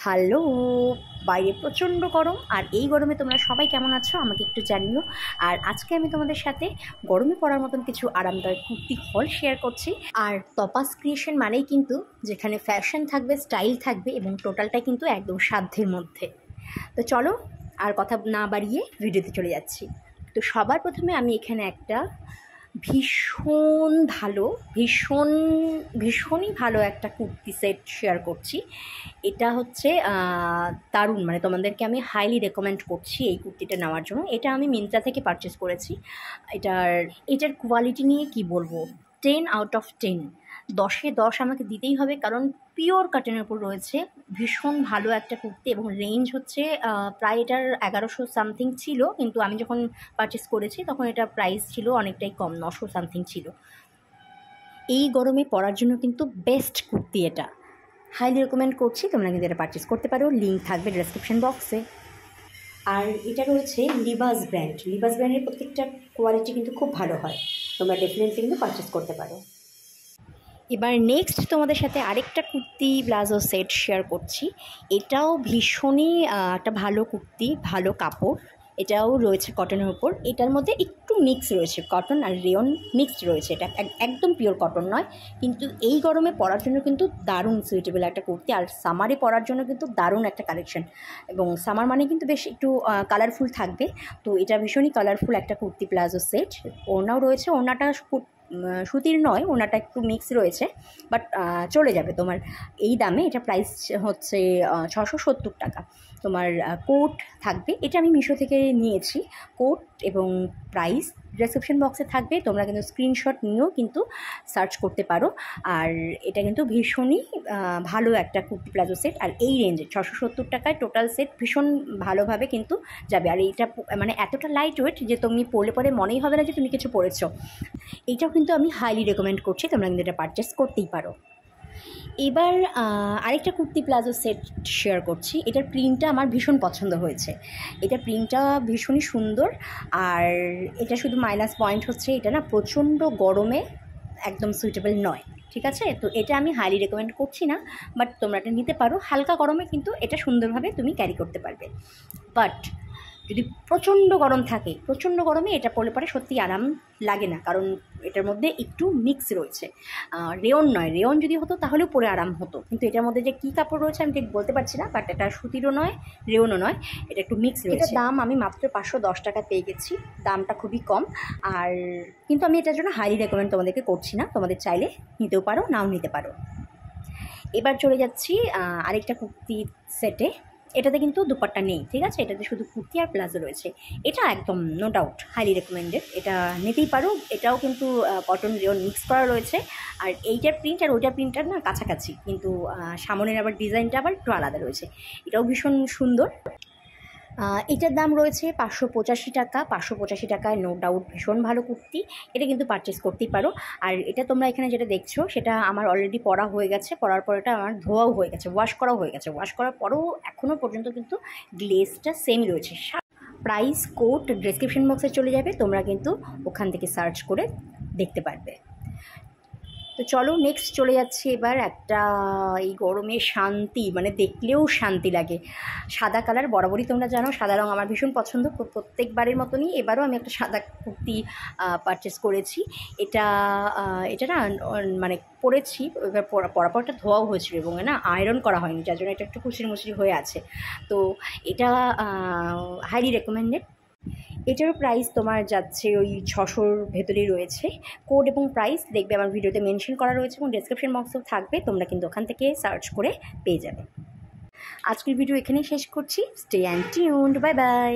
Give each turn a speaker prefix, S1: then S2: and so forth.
S1: Hello, বাইরে প্রচণ্ড গরম। আর এই গরমে তোমরা সবাই কেমন আছো আমাকে একটু জানিও। আর আজকে আমি তোমাদের সাথে গরমে পড়ার মতন কিছু আরামদায়ক কুর্তি হল শেয়ার করছি। আর তপাস ক্রিয়েশন মানেই কিন্তু যেখানে ফ্যাশন থাকবে, স্টাইল থাকবে এবং টোটালটাই কিন্তু একদম সাধ্যের মধ্যে। তো চলো আর কথা না বাড়িয়ে ভিডিওতে চলে যাচ্ছি। তো সবার প্রথমে আমি এখানে একটা ভীষণই ভালো একটা কুর্তি সেট শেয়ার করছি। এটা হচ্ছে দারুণ, মানে তোমাদেরকে আমি হাইলি রেকমেন্ড করছি এই কুর্তিটা নেওয়ার জন্য। এটা আমি মিন্ত্রা থেকে পারচেস করেছি। এটার কোয়ালিটি নিয়ে কি বলবো, 10 আউট অফ 10, 10-এ 10 আমাকে দিতেই হবে, কারণ পিওর কাটনের উপর রয়েছে। ভীষণ ভালো একটা কুর্তি এবং রেঞ্জ হচ্ছে প্রায় এটার 1100 সামথিং ছিল, কিন্তু আমি যখন পারচেস করেছি তখন এটা প্রাইস ছিল অনেকটাই কম, 900 সামথিং ছিল। এই গরমে পরার জন্য কিন্তু বেস্ট কুর্তি, এটা হাইলি রেকমেন্ড করছি। তোমরা কিন্তু এটা পারচেস করতে পারো, লিঙ্ক থাকবে ডেসক্রিপশন বক্সে। আর এটা রয়েছে লিভাস ব্র্যান্ডের প্রত্যেকটা কোয়ালিটি কিন্তু খুব ভালো হয়, তোমরা ডেফিনেটলি কিন্তু পারচেস করতে পারো। এবার নেক্সট তোমাদের সাথে আরেকটা কুর্তি প্লাজো সেট শেয়ার করছি। এটাও ভীষণই একটা ভালো কুর্তি, ভালো কাপড়। এটাও রয়েছে কটনের উপর। এটার মধ্যে একটু মিক্স রয়েছে, কটন আর রেয়ন মিক্সড রয়েছে। এটা একদম পিওর কটন নয়, কিন্তু এই গরমে পরার জন্য কিন্তু দারুণ সুইটেবল একটা কুর্তি। আর সামারে পরার জন্য কিন্তু দারুণ একটা কালেকশন, এবং সামার মানে কিন্তু বেশ একটু কালারফুল থাকবে। তো এটা ভীষণই কালারফুল একটা কুর্তি প্লাজো সেট। ওড়নাও রয়েছে, ওড়নাটা সুতির নয়, ওনাটা একটু মিক্স রয়েছে, বাট চলে যাবে তোমার এই দামে। এটা প্রাইস হচ্ছে 670 টাকা। তোমার কোট থাকবে, এটা আমি মিশো থেকে নিয়েছি। কোট এবং প্রাইস ডেসক্রিপশন বক্সে থাকবে, তোমরা কিন্তু স্ক্রিনশট নিয়েও কিন্তু সার্চ করতে পারো। আর এটা কিন্তু ভীষণই ভালো একটা কুর্তি প্লাজো সেট। আর এই রেঞ্জে 670 টাকায় টোটাল সেট ভীষণ ভালোভাবে কিন্তু যাবে। আর এইটা মানে এতটা লাইট ওয়েট যে তুমি পরলে পরে মনেই হবে না যে তুমি কিছু পরেছো। এইটাও কিন্তু আমি হাইলি রেকমেন্ড করছি, তোমরা কিন্তু এটা পারচেস করতেই পারো। এবার আরেকটা কুর্তি প্লাজো সেট শেয়ার করছি। এটার প্রিন্টটা আমার ভীষণ পছন্দ হয়েছে। এটা প্রিন্টটা ভীষণই সুন্দর। আর এটা শুধু মাইনাস পয়েন্ট হচ্ছে এটা না প্রচণ্ড গরমে একদম সুইটেবল নয়, ঠিক আছে? তো এটা আমি হাইলি রেকমেন্ড করছি না, বাট তোমরা এটা নিতে পারো। হালকা গরমে কিন্তু এটা সুন্দরভাবে তুমি ক্যারি করতে পারবে। বাট যদি প্রচণ্ড গরম থাকে, প্রচণ্ড গরমে এটা পরলে পরে সত্যি আরাম লাগে না, কারণ এটার মধ্যে একটু মিক্স রয়েছে। রেয়ন নয়, রেয়ন যদি হতো তাহলেও পরে আরাম হতো, কিন্তু এটার মধ্যে যে কী কাপড় রয়েছে আমি ঠিক বলতে পারছি না। বাট এটা সুতিরও নয়, রেয়নও নয়, এটা একটু মিক্স রয়েছে। এটার দাম আমি মাত্র 510 টাকা পেয়ে গেছি, দামটা খুবই কম। আর কিন্তু আমি এটার জন্য হাইলি রেকমেন্ড তোমাদেরকে করছি না, তোমাদের চাইলে নিতেও পারো, নাও নিতে পারো। এবার চলে যাচ্ছি আরেকটা কুর্তি সেটে। এটাতে কিন্তু দুপাট্টা নেই, ঠিক আছে? এটাতে শুধু কুর্তি আর প্লাজো রয়েছে। এটা একদম নো ডাউট হাইলি রেকমেন্ডেড, এটা নিতেই পারো। এটাও কিন্তু কটন রেয়ন মিক্স করা রয়েছে। আর এইটার প্রিন্ট আর ওইটার প্রিন্টটার না কাছাকাছি, কিন্তু সামনের আবার ডিজাইনটা আবার একটু আলাদা রয়েছে। এটাও ভীষণ সুন্দর। এটার দাম রয়েছে 585 টাকা। 585 টাকায় নো ডাউট ভীষণ ভালো কুর্তি, এটা কিন্তু পারচেস করতেই পারো। আর এটা তোমরা এখানে যেটা দেখছো সেটা আমার অলরেডি পরা হয়ে গেছে, পরার পর এটা আমার ধোয়াও হয়ে গেছে, ওয়াশ করাও হয়ে গেছে। ওয়াশ করার পরও এখনও পর্যন্ত কিন্তু গ্লেজটা সেমই রয়েছে। প্রাইস কোড ডেসক্রিপশন বক্সে চলে যাবে, তোমরা কিন্তু ওখান থেকে সার্চ করে দেখতে পারবে। তো চলো নেক্সট চলে যাচ্ছি এবার একটা এই গরমে শান্তি, মানে দেখলেও শান্তি লাগে, সাদা কালার। বরাবরই তোমরা জানো সাদা রঙ আমার ভীষণ পছন্দ, প্রত্যেকবারের মতনই এবারও আমি একটা সাদা কুর্তি পারচেস করেছি। এটা না মানে পরেছি, এবার পরাপরটা ধোয়াও হয়েছিল এবং না আয়রন করা হয়নি, যার জন্য এটা একটু কুচড়ি মুচড়ি হয়ে আছে। তো এটা হাইলি রেকমেন্ডেড। এটারও প্রাইস তোমার যাচ্ছে ওই 600-র ভেতরেই রয়েছে। কোড এবং প্রাইস দেখবে আমার ভিডিওতে মেনশন করা রয়েছে এবং ডেসক্রিপশন বক্সেও থাকবে, তোমরা কিন্তু ওখান থেকে সার্চ করে পেয়ে যাবে। আজকের ভিডিও এখানেই শেষ করছি। Stay and tuned, bye bye.